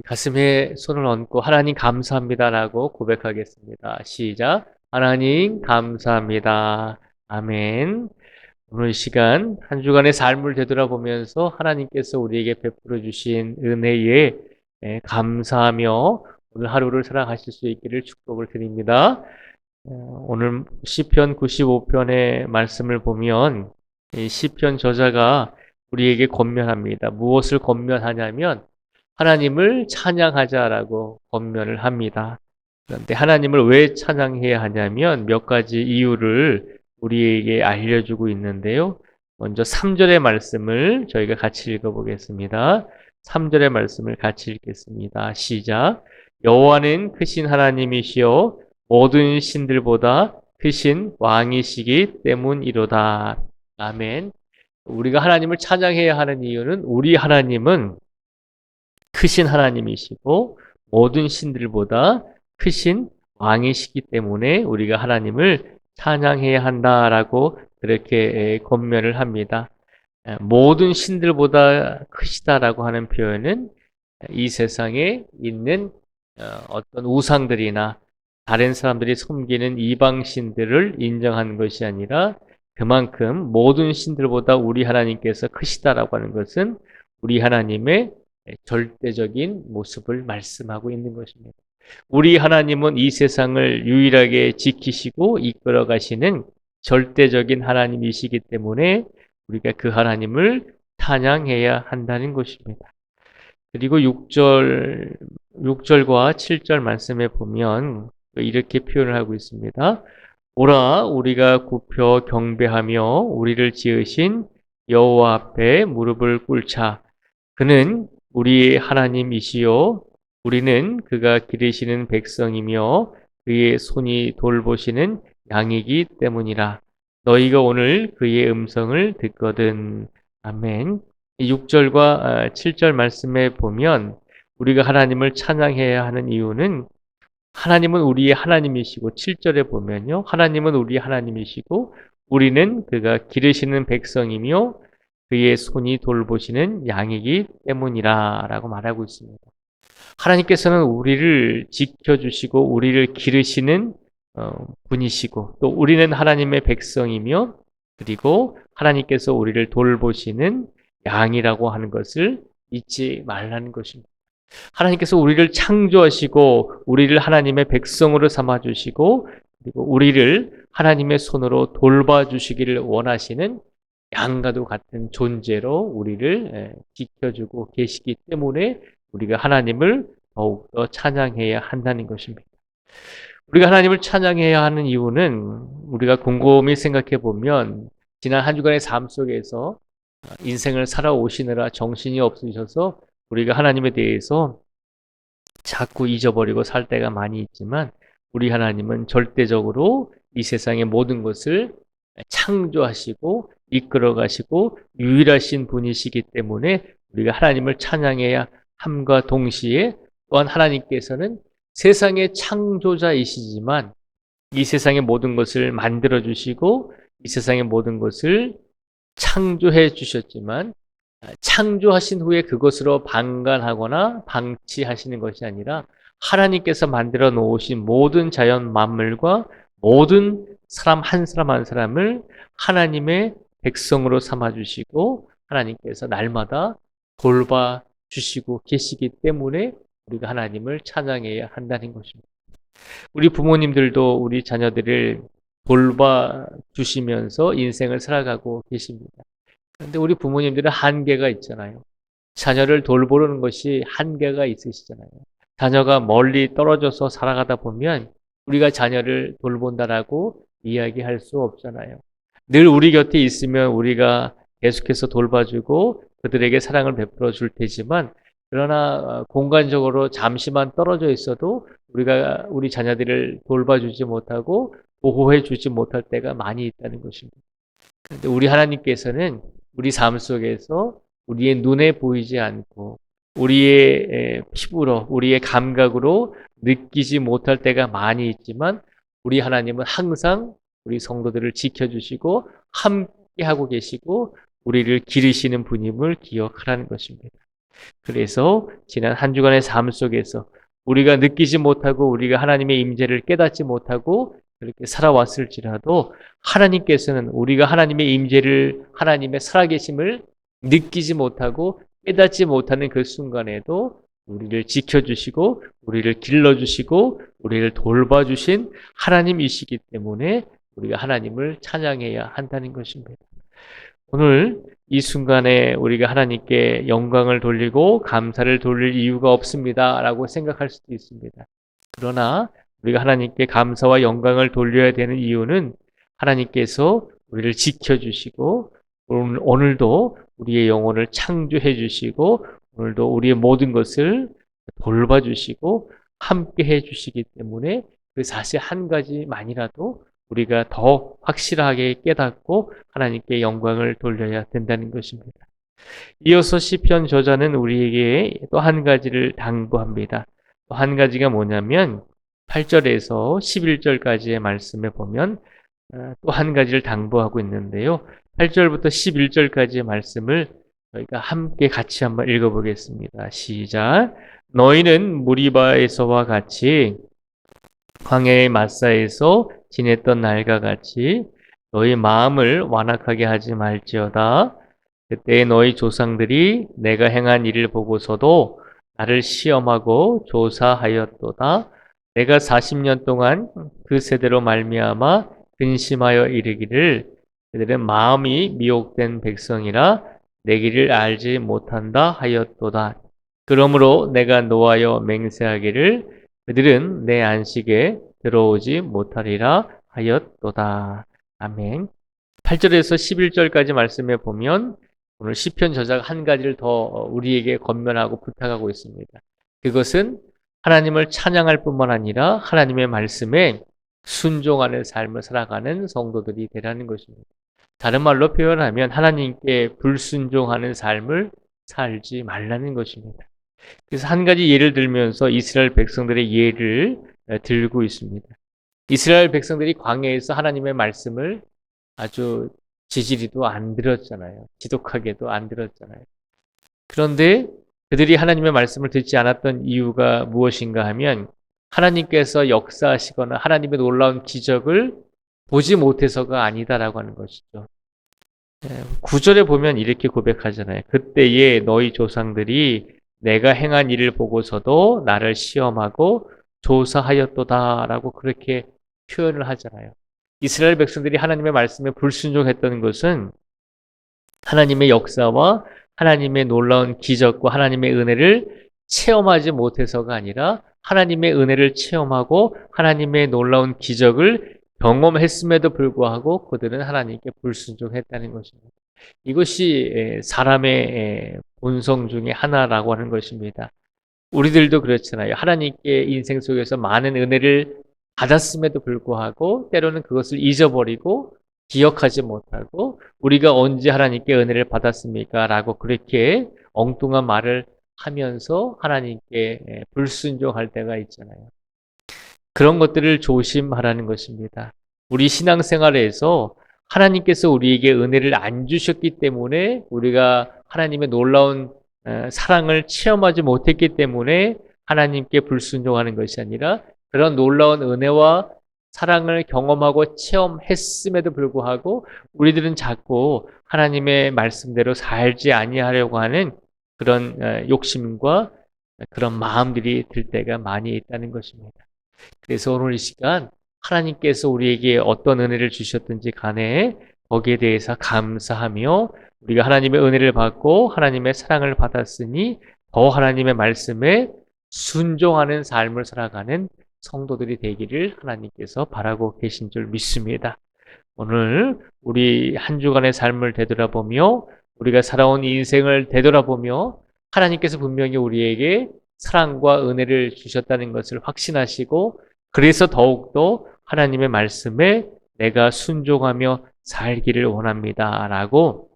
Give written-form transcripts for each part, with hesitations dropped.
가슴에 손을 얹고 하나님 감사합니다라고 고백하겠습니다. 시작. 하나님 감사합니다. 아멘. 오늘 이 시간 한 주간의 삶을 되돌아보면서 하나님께서 우리에게 베풀어 주신 은혜에 감사하며 오늘 하루를 살아가실 수 있기를 축복을 드립니다. 오늘 시편 95편의 말씀을 보면 이 시편 저자가 우리에게 권면합니다. 무엇을 권면하냐면 하나님을 찬양하자라고 권면을 합니다. 그런데 하나님을 왜 찬양해야 하냐면 몇 가지 이유를 우리에게 알려주고 있는데요. 먼저 3절의 말씀을 저희가 같이 읽어보겠습니다. 3절의 말씀을 같이 읽겠습니다. 시작. 여호와는 크신 하나님이시여 모든 신들보다 크신 왕이시기 때문이로다. 아멘. 우리가 하나님을 찬양해야 하는 이유는 우리 하나님은 크신 하나님이시고 모든 신들보다 크신 왕이시기 때문에 우리가 하나님을 찬양해야 한다라고 그렇게 권면을 합니다. 모든 신들보다 크시다라고 하는 표현은 이 세상에 있는 어떤 우상들이나 다른 사람들이 섬기는 이방신들을 인정하는 것이 아니라 그만큼 모든 신들보다 우리 하나님께서 크시다라고 하는 것은 우리 하나님의 절대적인 모습을 말씀하고 있는 것입니다. 우리 하나님은 이 세상을 유일하게 지키시고 이끌어 가시는 절대적인 하나님이시기 때문에 우리가 그 하나님을 찬양해야 한다는 것입니다. 그리고 6절과 7절 말씀에 보면 이렇게 표현을 하고 있습니다. 오라 우리가 굽혀 경배하며 우리를 지으신 여호와 앞에 무릎을 꿇자. 그는 우리의 하나님이시요 우리는 그가 기르시는 백성이며 그의 손이 돌보시는 양이기 때문이라. 너희가 오늘 그의 음성을 듣거든. 아멘. 6절과 7절 말씀에 보면 우리가 하나님을 찬양해야 하는 이유는 하나님은 우리의 하나님이시고 7절에 보면요. 하나님은 우리의 하나님이시고 우리는 그가 기르시는 백성이며 그의 손이 돌보시는 양이기 때문이라 라고 말하고 있습니다. 하나님께서는 우리를 지켜주시고 우리를 기르시는 분이시고 또 우리는 하나님의 백성이며 그리고 하나님께서 우리를 돌보시는 양이라고 하는 것을 잊지 말라는 것입니다. 하나님께서 우리를 창조하시고 우리를 하나님의 백성으로 삼아주시고 그리고 우리를 하나님의 손으로 돌봐주시기를 원하시는 양과도 같은 존재로 우리를 지켜주고 계시기 때문에 우리가 하나님을 더욱더 찬양해야 한다는 것입니다. 우리가 하나님을 찬양해야 하는 이유는 우리가 곰곰이 생각해 보면 지난 한 주간의 삶 속에서 인생을 살아오시느라 정신이 없으셔서 우리가 하나님에 대해서 자꾸 잊어버리고 살 때가 많이 있지만 우리 하나님은 절대적으로 이 세상의 모든 것을 창조하시고 이끌어 가시고 유일하신 분이시기 때문에 우리가 하나님을 찬양해야 함과 동시에 또한 하나님께서는 세상의 창조자이시지만 이 세상의 모든 것을 만들어 주시고 이 세상의 모든 것을 창조해 주셨지만 창조하신 후에 그것으로 방관하거나 방치하시는 것이 아니라 하나님께서 만들어 놓으신 모든 자연 만물과 모든 사람 한 사람 한 사람을 하나님의 백성으로 삼아주시고 하나님께서 날마다 돌봐주시고 계시기 때문에 우리가 하나님을 찬양해야 한다는 것입니다. 우리 부모님들도 우리 자녀들을 돌봐주시면서 인생을 살아가고 계십니다. 그런데 우리 부모님들은 한계가 있잖아요. 자녀를 돌보는 것이 한계가 있으시잖아요. 자녀가 멀리 떨어져서 살아가다 보면 우리가 자녀를 돌본다라고 이야기할 수 없잖아요. 늘 우리 곁에 있으면 우리가 계속해서 돌봐주고 그들에게 사랑을 베풀어 줄 테지만 그러나 공간적으로 잠시만 떨어져 있어도 우리가 우리 자녀들을 돌봐주지 못하고 보호해 주지 못할 때가 많이 있다는 것입니다. 그런데 우리 하나님께서는 우리 삶 속에서 우리의 눈에 보이지 않고 우리의 피부로 우리의 감각으로 느끼지 못할 때가 많이 있지만 우리 하나님은 항상 우리 성도들을 지켜주시고 함께하고 계시고 우리를 기르시는 분임을 기억하라는 것입니다. 그래서 지난 한 주간의 삶 속에서 우리가 느끼지 못하고 우리가 하나님의 임재를 깨닫지 못하고 그렇게 살아왔을지라도 하나님께서는 우리가 하나님의 임재를 하나님의 살아계심을 느끼지 못하고 깨닫지 못하는 그 순간에도 우리를 지켜주시고 우리를 길러주시고 우리를 돌봐주신 하나님이시기 때문에 우리가 하나님을 찬양해야 한다는 것입니다. 오늘 이 순간에 우리가 하나님께 영광을 돌리고 감사를 돌릴 이유가 없습니다 라고 생각할 수도 있습니다. 그러나 우리가 하나님께 감사와 영광을 돌려야 되는 이유는 하나님께서 우리를 지켜주시고 오늘도 우리의 영혼을 창조해 주시고 오늘도 우리의 모든 것을 돌봐주시고 함께 해주시기 때문에 그 사실 한 가지만이라도 우리가 더 확실하게 깨닫고 하나님께 영광을 돌려야 된다는 것입니다. 이어서 시편 저자는 우리에게 또 한 가지를 당부합니다. 또 한 가지가 뭐냐면 8절에서 11절까지의 말씀에 보면 또 한 가지를 당부하고 있는데요. 8절부터 11절까지의 말씀을 저희가 함께 같이 한번 읽어보겠습니다. 시작. 너희는 무리바에서와 같이 광야의 마사에서 지냈던 날과 같이 너희 마음을 완악하게 하지 말지어다. 그때 너희 조상들이 내가 행한 일을 보고서도 나를 시험하고 조사하였도다. 내가 40년 동안 그 세대로 말미암아 근심하여 이르기를 그들은 마음이 미혹된 백성이라 내 길을 알지 못한다 하였도다. 그러므로 내가 노하여 맹세하기를 그들은 내 안식에 들어오지 못하리라 하였도다. 아멘. 8절에서 11절까지 말씀에 보면 오늘 시편 저자가 한 가지를 더 우리에게 권면하고 부탁하고 있습니다. 그것은 하나님을 찬양할 뿐만 아니라 하나님의 말씀에 순종하는 삶을 살아가는 성도들이 되라는 것입니다. 다른 말로 표현하면 하나님께 불순종하는 삶을 살지 말라는 것입니다. 그래서 한 가지 예를 들면서 이스라엘 백성들의 예를 들고 있습니다. 이스라엘 백성들이 광야에서 하나님의 말씀을 아주 지지리도 안 들었잖아요. 지독하게도 안 들었잖아요. 그런데 그들이 하나님의 말씀을 듣지 않았던 이유가 무엇인가 하면 하나님께서 역사하시거나 하나님의 놀라운 기적을 보지 못해서가 아니다라고 하는 것이죠. 9절에 보면 이렇게 고백하잖아요. 그때에 너희 조상들이 내가 행한 일을 보고서도 나를 시험하고 조사하였도다라고 그렇게 표현을 하잖아요. 이스라엘 백성들이 하나님의 말씀에 불순종했던 것은 하나님의 역사와 하나님의 놀라운 기적과 하나님의 은혜를 체험하지 못해서가 아니라 하나님의 은혜를 체험하고 하나님의 놀라운 기적을 경험했음에도 불구하고 그들은 하나님께 불순종했다는 것입니다. 이것이 사람의 본성 중에 하나라고 하는 것입니다. 우리들도 그렇잖아요. 하나님께 인생 속에서 많은 은혜를 받았음에도 불구하고 때로는 그것을 잊어버리고 기억하지 못하고 우리가 언제 하나님께 은혜를 받았습니까? 라고 그렇게 엉뚱한 말을 하면서 하나님께 불순종할 때가 있잖아요. 그런 것들을 조심하라는 것입니다. 우리 신앙생활에서 하나님께서 우리에게 은혜를 안 주셨기 때문에 우리가 하나님의 놀라운 사랑을 체험하지 못했기 때문에 하나님께 불순종하는 것이 아니라 그런 놀라운 은혜와 사랑을 경험하고 체험했음에도 불구하고 우리들은 자꾸 하나님의 말씀대로 살지 아니하려고 하는 그런 욕심과 그런 마음들이 들 때가 많이 있다는 것입니다. 그래서 오늘 이 시간 하나님께서 우리에게 어떤 은혜를 주셨든지 간에 거기에 대해서 감사하며 우리가 하나님의 은혜를 받고 하나님의 사랑을 받았으니 더 하나님의 말씀에 순종하는 삶을 살아가는 성도들이 되기를 하나님께서 바라고 계신 줄 믿습니다. 오늘 우리 한 주간의 삶을 되돌아보며 우리가 살아온 인생을 되돌아보며 하나님께서 분명히 우리에게 사랑과 은혜를 주셨다는 것을 확신하시고 그래서 더욱더 하나님의 말씀에 내가 순종하며 살기를 원합니다. 라고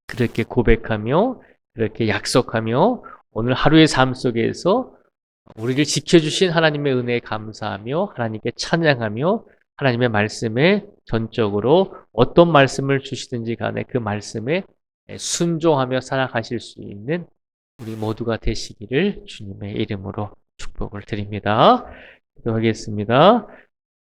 그렇게 고백하며 그렇게 약속하며 오늘 하루의 삶 속에서 우리를 지켜주신 하나님의 은혜에 감사하며 하나님께 찬양하며 하나님의 말씀에 전적으로 어떤 말씀을 주시든지 간에 그 말씀에 순종하며 살아가실 수 있는 우리 모두가 되시기를 주님의 이름으로 축복을 드립니다. 기도하겠습니다.